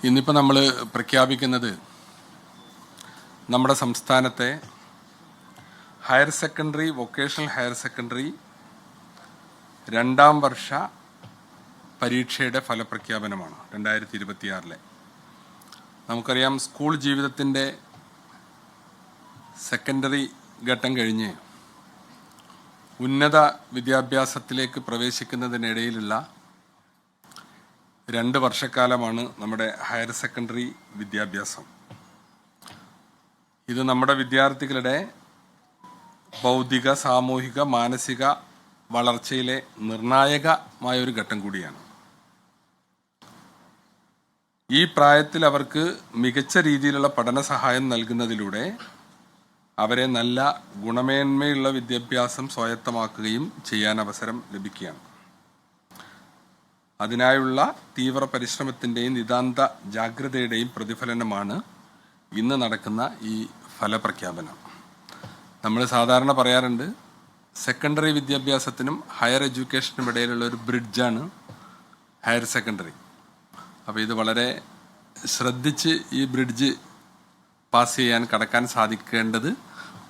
ഇന്നിപ്പോൾ നമ്മൾ പ്രഖ്യാപിക്കുന്നത് നമ്മുടെ സംസ്ഥാനത്തെ higher secondary vocational higher secondary രണ്ടാം വർഷ പരീക്ഷയുടെ ഫലപ്രഖ്യാപനമാണ് 2026. നമുക്കറിയാം, സ്കൂൾ ജീവിതത്തിൻ്റെ സെക്കൻഡറി ഘട്ടം കഴിഞ്ഞ് ഉന്നത വിദ്യാഭ്യാസത്തിലേക്ക് പ്രവേശിക്കുന്നതിനിടയിലുള്ള 2 വർഷക്കാലമാണ് നമ്മുടെ ഹയർ സെക്കൻഡറി വിദ്യാഭ്യാസം. ഇത് നമ്മുടെ വിദ്യാർത്ഥികളുടെ ബൗദ്ധിക, സാമൂഹിക, മാനസിക വളർച്ചയിലെ നിർണായകമായ ഒരു ഘട്ടം കൂടിയാണ്. ഈ പ്രായത്തിൽ അവർക്ക് മികച്ച രീതിയിലുള്ള പഠന സഹായം നൽകുന്നതിലൂടെ അവരെ നല്ല ഗുണമേന്മയുള്ള വിദ്യാഭ്യാസം സ്വായത്തമാക്കുകയും ചെയ്യാൻ അവസരം ലഭിക്കുകയാണ്. അതിനായുള്ള തീവ്ര പരിശ്രമത്തിൻ്റെയും നിതാന്ത ജാഗ്രതയുടെയും പ്രതിഫലനമാണ് ഇന്ന് നടക്കുന്ന ഈ ഫലപ്രഖ്യാപനം. നമ്മൾ സാധാരണ പറയാറുണ്ട്, സെക്കൻഡറി വിദ്യാഭ്യാസത്തിനും ഹയർ എഡ്യൂക്കേഷനും ഇടയിലുള്ള ഒരു ബ്രിഡ്ജാണ് ഹയർ സെക്കൻഡറി. അപ്പോൾ ഇത് വളരെ ശ്രദ്ധിച്ച് ഈ ബ്രിഡ്ജ് പാസ് ചെയ്യാൻ, കടക്കാൻ സാധിക്കേണ്ടത്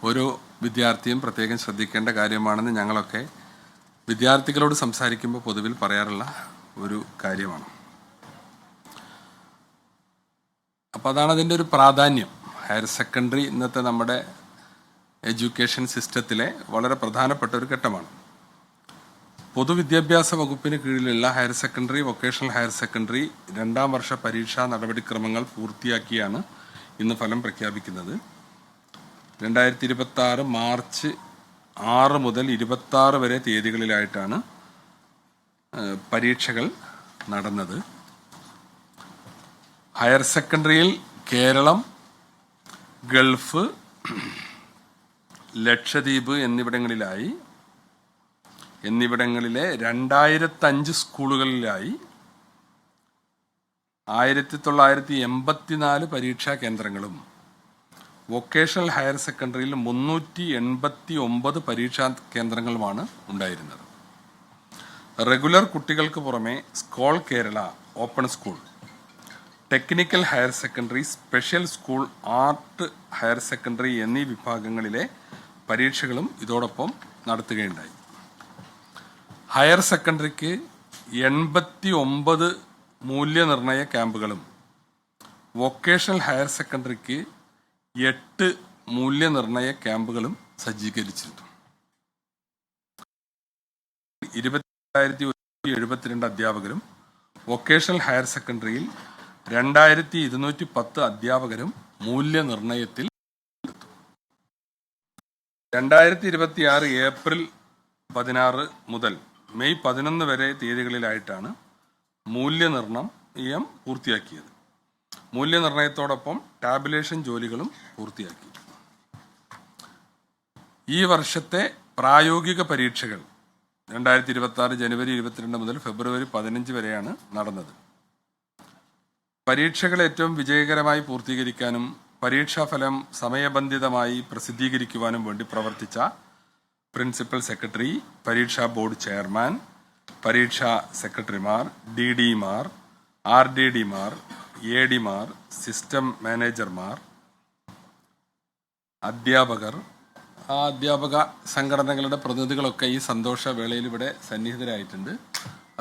ഓരോ വിദ്യാർത്ഥിയും പ്രത്യേകം ശ്രദ്ധിക്കേണ്ട കാര്യമാണെന്ന് ഞങ്ങളൊക്കെ വിദ്യാർത്ഥികളോട് സംസാരിക്കുമ്പോൾ പൊതുവിൽ പറയാറുള്ള ഒരു കാര്യമാണ്. അപ്പോൾ അതാണ് അതിൻ്റെ ഒരു പ്രാധാന്യം. ഹയർ സെക്കൻഡറി ഇന്നത്തെ നമ്മുടെ എഡ്യൂക്കേഷൻ സിസ്റ്റത്തിലെ വളരെ പ്രധാനപ്പെട്ട ഒരു ഘട്ടമാണ്. പൊതുവിദ്യാഭ്യാസ വകുപ്പിന് കീഴിലുള്ള higher secondary, vocational higher secondary രണ്ടാം വർഷ പരീക്ഷാ നടപടിക്രമങ്ങൾ പൂർത്തിയാക്കിയാണ് ഇന്ന് ഫലം പ്രഖ്യാപിക്കുന്നത്. 2026 മാർച്ച് 6 മുതൽ 26 വരെ തീയതികളിലായിട്ടാണ് പരീക്ഷകൾ നടന്നത്. ഹയർ സെക്കൻഡറിയിൽ കേരളം, ഗൾഫ്, ലക്ഷദ്വീപ് എന്നിവിടങ്ങളിലെ 2005 സ്കൂളുകളിലായി 1984 പരീക്ഷാ കേന്ദ്രങ്ങളും, വൊക്കേഷണൽ ഹയർ സെക്കൻഡറിയിൽ 389 പരീക്ഷാ കേന്ദ്രങ്ങളുമാണ് ഉണ്ടായിരുന്നത്. റെഗുലർ കുട്ടികൾക്ക് പുറമെ Scole Kerala, open school, technical higher secondary, special school, art higher secondary എന്നീ വിഭാഗങ്ങളിലെ പരീക്ഷകളും ഇതോടൊപ്പം നടത്തുകയുണ്ടായി. ഹയർ സെക്കൻഡറിക്ക് 89 മൂല്യനിർണയ ക്യാമ്പുകളും, വൊക്കേഷണൽ ഹയർ സെക്കൻഡറിക്ക് 8 മൂല്യനിർണയ ക്യാമ്പുകളും സജ്ജീകരിച്ചിരുന്നു. 2072 അധ്യാപകരും, വൊക്കേഷണൽ ഹയർ സെക്കൻഡറിയിൽ 2210 അധ്യാപകരും മൂല്യനിർണയത്തിൽ 2026 ഏപ്രിൽ 16 മുതൽ മെയ് 11 വരെ തീയതികളിലായിട്ടാണ് മൂല്യനിർണയം പൂർത്തിയാക്കിയത്. മൂല്യനിർണയത്തോടൊപ്പം ടാബുലേഷൻ ജോലികളും പൂർത്തിയാക്കി. ഈ വർഷത്തെ പ്രായോഗിക പരീക്ഷകൾ 2026 ജനുവരി 22 മുതൽ ഫെബ്രുവരി 15 വരെയാണ് നടന്നത്. പരീക്ഷകൾ ഏറ്റവും വിജയകരമായി പൂർത്തീകരിക്കാനും പരീക്ഷാഫലം സമയബന്ധിതമായി പ്രസിദ്ധീകരിക്കുവാനും വേണ്ടി പ്രവർത്തിച്ച പ്രിൻസിപ്പൽ സെക്രട്ടറി, പരീക്ഷാ ബോർഡ് ചെയർമാൻ, പരീക്ഷാ സെക്രട്ടറിമാർ, DD-മാർ, RDD-മാർ, AD-മാർ, സിസ്റ്റം മാനേജർമാർ, അധ്യാപകർ, അധ്യാപക സംഘടനകളുടെ പ്രതിനിധികളൊക്കെ ഈ സന്തോഷവേളയിൽ ഇവിടെ സന്നിഹിതരായിട്ടുണ്ട്.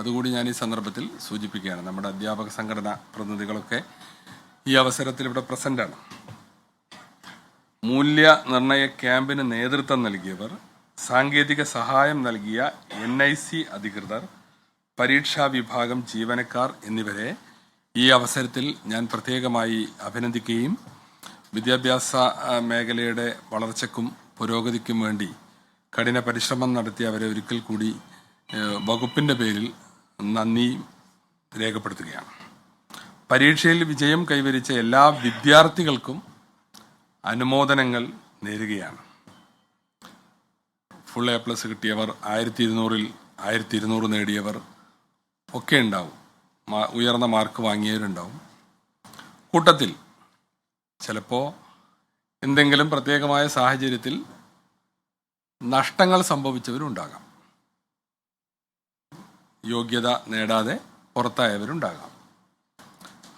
അതുകൂടി ഞാൻ ഈ സന്ദർഭത്തിൽ സൂചിപ്പിക്കുകയാണ്. നമ്മുടെ അധ്യാപക സംഘടന പ്രതിനിധികളൊക്കെ ഈ അവസരത്തിൽ ഇവിടെ പ്രസന്റാണ്. മൂല്യനിർണയ ക്യാമ്പിന് നേതൃത്വം നൽകിയവർ, സാങ്കേതിക സഹായം നൽകിയ NIC അധികൃതർ, പരീക്ഷാ വിഭാഗം ജീവനക്കാർ എന്നിവരെ ഈ അവസരത്തിൽ ഞാൻ പ്രത്യേകമായി അഭിനന്ദിക്കുകയും വിദ്യാഭ്യാസ മേഖലയുടെ വളർച്ചയ്ക്കും പുരോഗതിക്കും വേണ്ടി കഠിന പരിശ്രമം നടത്തി അവരെ ഒരിക്കൽ കൂടി വകുപ്പിൻ്റെ പേരിൽ നന്ദി രേഖപ്പെടുത്തുകയാണ്. പരീക്ഷയിൽ വിജയം കൈവരിച്ച എല്ലാ വിദ്യാർത്ഥികൾക്കും അനുമോദനങ്ങൾ നേരുകയാണ്. ഫുൾ A+ കിട്ടിയവർ, 1200-ൽ 1200 നേടിയവർ ഒക്കെ ഉണ്ടാവും. ഉയർന്ന മാർക്ക് വാങ്ങിയവരുണ്ടാവും. കൂട്ടത്തിൽ ചിലപ്പോൾ എന്തെങ്കിലും പ്രത്യേകമായ സാഹചര്യത്തിൽ നഷ്ടങ്ങൾ സംഭവിച്ചവരുണ്ടാകാം. യോഗ്യത നേടാതെ പുറത്തായവരുണ്ടാകാം.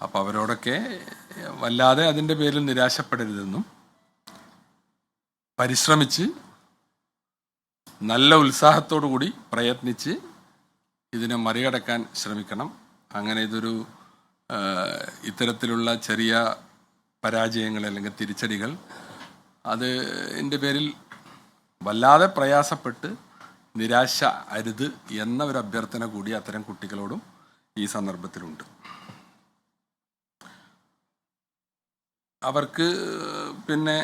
അപ്പോൾ അവരോടൊക്കെ വല്ലാതെ അതിൻ്റെ പേരിൽ നിരാശപ്പെടരുതെന്നും പരിശ്രമിച്ച് നല്ല ഉത്സാഹത്തോടു കൂടി പ്രയത്നിച്ച് ഇതിനെ മറികടക്കാൻ ശ്രമിക്കണം. അങ്ങനെ ഇത്തരത്തിലുള്ള ചെറിയ പരാജയങ്ങൾ അല്ലെങ്കിൽ തിരിച്ചടികൾ അതിൻ്റെ പേരിൽ വല്ലാതെ പ്രയാസപ്പെട്ട് നിരാശ അരുത് എന്ന ഒരു അഭ്യർത്ഥന കൂടി അത്തരം കുട്ടികളോടും ഈ സന്ദർഭത്തിലുണ്ട്. അവർക്ക് പിന്നെ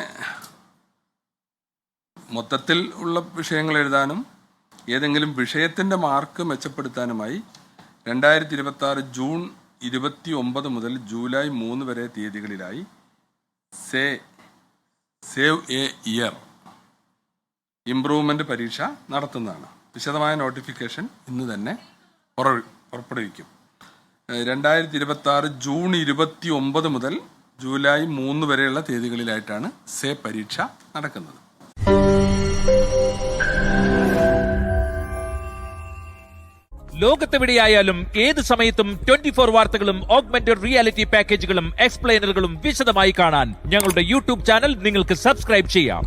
മൊത്തത്തിൽ ഉള്ള വിഷയങ്ങൾ എഴുതാനും ഏതെങ്കിലും വിഷയത്തിൻ്റെ മാർക്ക് മെച്ചപ്പെടുത്താനുമായി 2026 ജൂൺ 29 മുതൽ ജൂലൈ 3 വരെ തീയതികളിലായി സേവ് എ ഇയർ ഇംപ്രൂവ്മെൻ്റ് പരീക്ഷ നടത്തുന്നതാണ്. വിശദമായ നോട്ടിഫിക്കേഷൻ ഇന്ന് തന്നെ പുറപ്പെടുവിക്കും. 2026 ജൂൺ 29 മുതൽ ജൂലൈ 3 വരെയുള്ള തീയതികളിലായിട്ടാണ് പരീക്ഷ നടക്കുന്നത്. ലോകത്തെവിടെയായാലും ഏത് സമയത്തും 24 വാർത്തകളും ഓഗ്മെന്റഡ് റിയാലിറ്റി പാക്കേജുകളും എക്സ്പ്ലെയിനറുകളും വിശദമായി കാണാൻ ഞങ്ങളുടെ യൂട്യൂബ് ചാനൽ നിങ്ങൾക്ക് സബ്സ്ക്രൈബ് ചെയ്യാം.